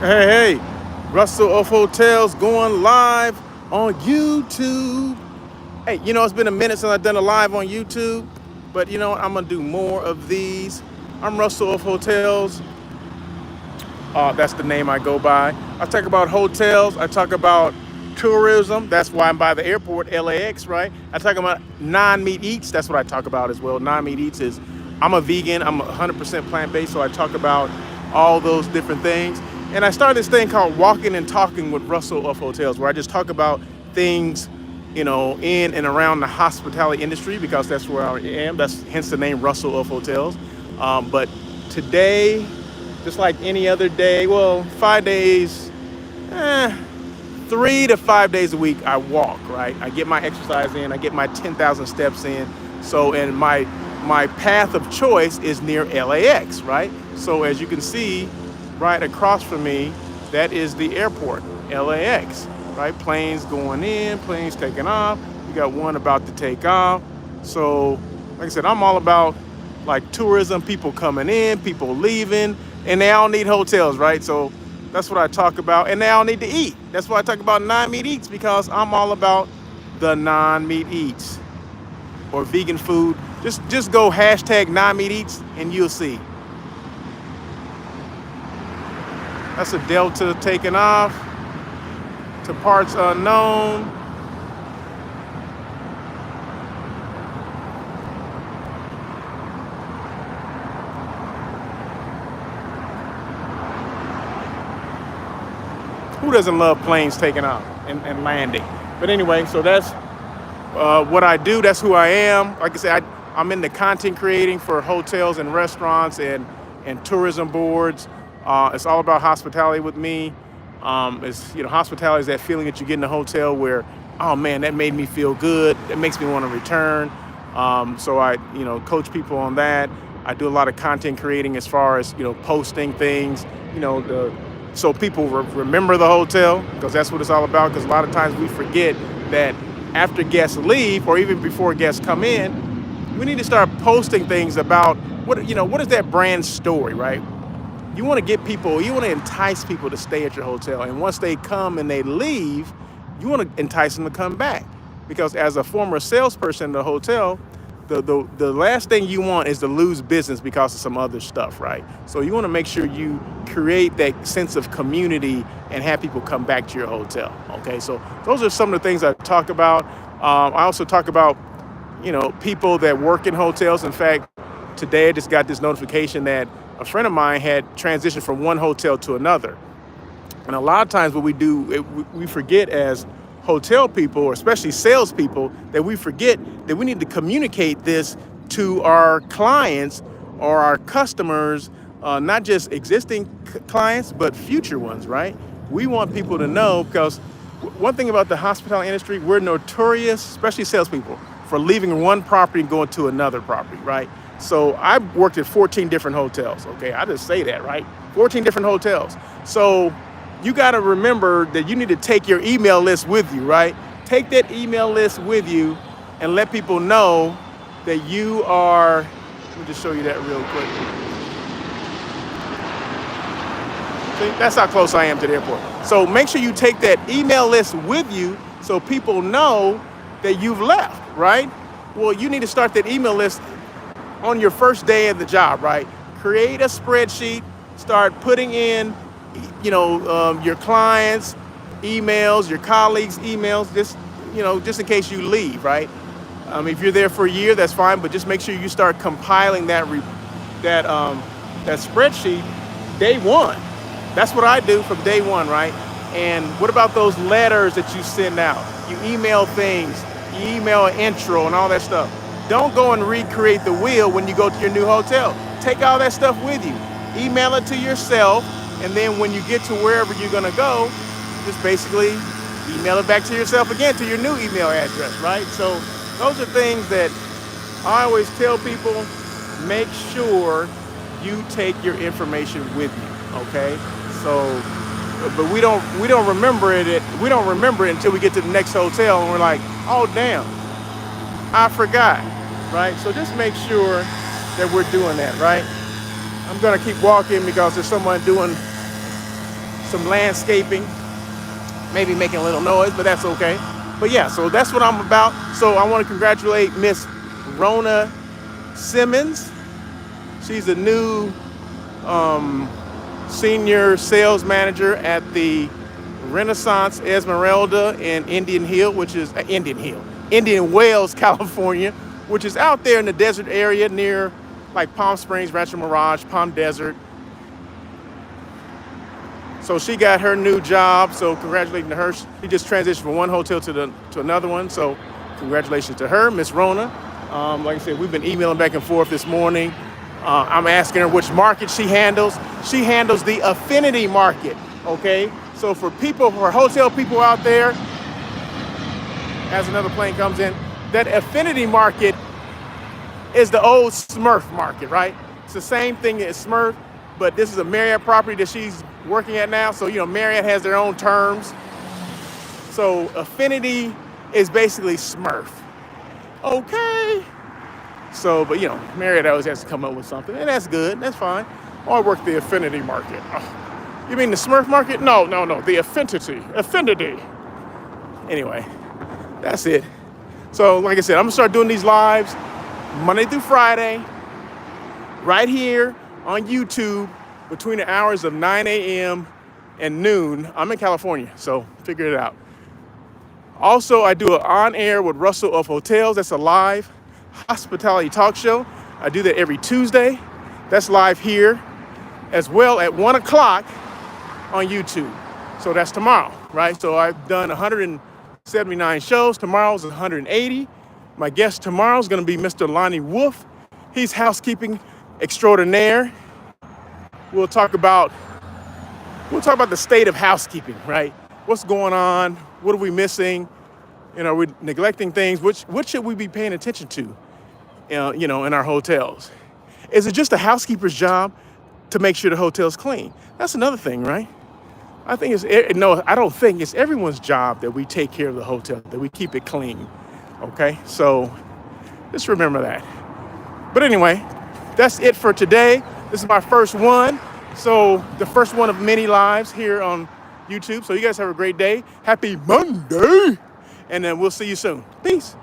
Hey, Russell of Hotels going live on YouTube. Hey, it's been a minute since I've done a live on YouTube, but you know what? I'm gonna do more of these. I'm Russell of Hotels. That's the name I go by. I talk about hotels. I talk about tourism. That's why I'm by the airport, LAX, right? I talk about non-meat eats. That's what I talk about as well. Non-meat eats is I'm a vegan. I'm 100% plant-based, so I talk about all those different things. And I started this thing called Walking and Talking with Russell of Hotels, where I just talk about things, in and around the hospitality industry because that's where I am. That's hence the name Russell of Hotels. But today, just like any other day, well, 5 days, 3 to 5 days a week, I walk, right? I get my exercise in, I get my 10,000 steps in. So, and my path of choice is near LAX, right? So as you can see, right across from me, that is the airport, LAX, right? Planes going in, planes taking off. We got one about to take off. So, like I said, I'm all about like tourism, people coming in, people leaving, and they all need hotels, right? So that's what I talk about, and they all need to eat. That's why I talk about non-meat eats, because I'm all about the non-meat eats or vegan food. Just go hashtag non-meat eats and you'll see. That's a Delta taking off to parts unknown. Who doesn't love planes taking off and landing? But anyway, so that's what I do. That's who I am. Like I said, I'm into content creating for hotels and restaurants and tourism boards. It's all about hospitality with me. Hospitality is that feeling that you get in a hotel where, oh man, that made me feel good. It makes me want to return. So I, coach people on that. I do a lot of content creating as far as, posting things, so people remember the hotel, because that's what it's all about. Because a lot of times we forget that after guests leave or even before guests come in, we need to start posting things about what is that brand story, right? You want to entice people to stay at your hotel. And once they come and they leave, you want to entice them to come back. Because as a former salesperson in the hotel, the last thing you want is to lose business because of some other stuff, right? So you want to make sure you create that sense of community and have people come back to your hotel. Okay, so those are some of the things I talk about. I also talk about, people that work in hotels. In fact, today I just got this notification that a friend of mine had transitioned from one hotel to another. And a lot of times what we do, we forget as hotel people, or especially salespeople, that we forget that we need to communicate this to our clients or our customers, not just existing clients, but future ones, right? We want people to know, because one thing about the hospitality industry, we're notorious, especially salespeople, for leaving one property and going to another property, right? So I've worked at 14 different hotels, okay? I just say that, right? 14 different hotels. So you got to remember that you need to take your email list with you, right? Take that email list with you and let people know that you are, let me just show you that real quick. See, that's how close I am to the airport. So make sure you take that email list with you so people know that you've left, right? Well, you need to start that email list on your first day of the job, right? Create a spreadsheet, start putting in, your clients' emails, your colleagues' emails, just in case you leave, right? If you're there for a year, that's fine, but just make sure you start compiling that spreadsheet day one. That's what I do from day one, right? And what about those letters that you send out? You email things, you email an intro and all that stuff. Don't go and recreate the wheel when you go to your new hotel. Take all that stuff with you. Email it to yourself, and then when you get to wherever you're gonna go, just basically email it back to yourself again, to your new email address, right? So those are things that I always tell people, make sure you take your information with you, okay? So, but we don't remember it. We don't remember it until we get to the next hotel, and we're like, oh damn, I forgot, right? So just make sure that we're doing that, right? I'm gonna keep walking because there's someone some landscaping, maybe making a little noise, but that's okay. But yeah, so that's what I'm about. So I want to congratulate Miss Rona Simmons. She's the new senior sales manager at the Renaissance Esmeralda in Indian Wells, California, which is out there in the desert area near like Palm Springs, Rancho Mirage, Palm Desert. So she got her new job. So congratulations to her. She just transitioned from one hotel to another one. So congratulations to her, Miss Rona. Like I said, we've been emailing back and forth this morning. I'm asking her which market she handles. She handles the affinity market. Okay. So for hotel people out there, as another plane comes in, that affinity market is the old Smurf market, right? It's the same thing as Smurf, but this is a Marriott property that she's working at now. So, Marriott has their own terms. So affinity is basically Smurf. Okay. So, but Marriott always has to come up with something, and that's good. That's fine. I work the affinity market. Oh, you mean the Smurf market? No. The affinity. Anyway, that's it. So, like I said, I'm gonna start doing these lives Monday through Friday, right here on YouTube between the hours of 9 a.m. and noon. I'm in California, so figure it out. Also, I do an on-air with Russell of Hotels. That's a live hospitality talk show. I do that every Tuesday. That's live here as well at 1 o'clock on YouTube. So that's tomorrow, right? So I've done 179 shows. Tomorrow's 180. My guest tomorrow is going to be Mr. Lonnie Wolf. He's housekeeping extraordinaire. We'll talk about the state of housekeeping, right? What's going on? What are we missing? Are we neglecting things? What should we be paying attention to, in our hotels? Is it just a housekeeper's job to make sure the hotel's clean? That's another thing, right? I think I don't think it's everyone's job that we take care of the hotel, that we keep it clean. Okay, so just remember that. But anyway, that's it for today. This is my first one. So the first one of many lives here on YouTube. So you guys have a great day. Happy Monday. And then we'll see you soon. Peace.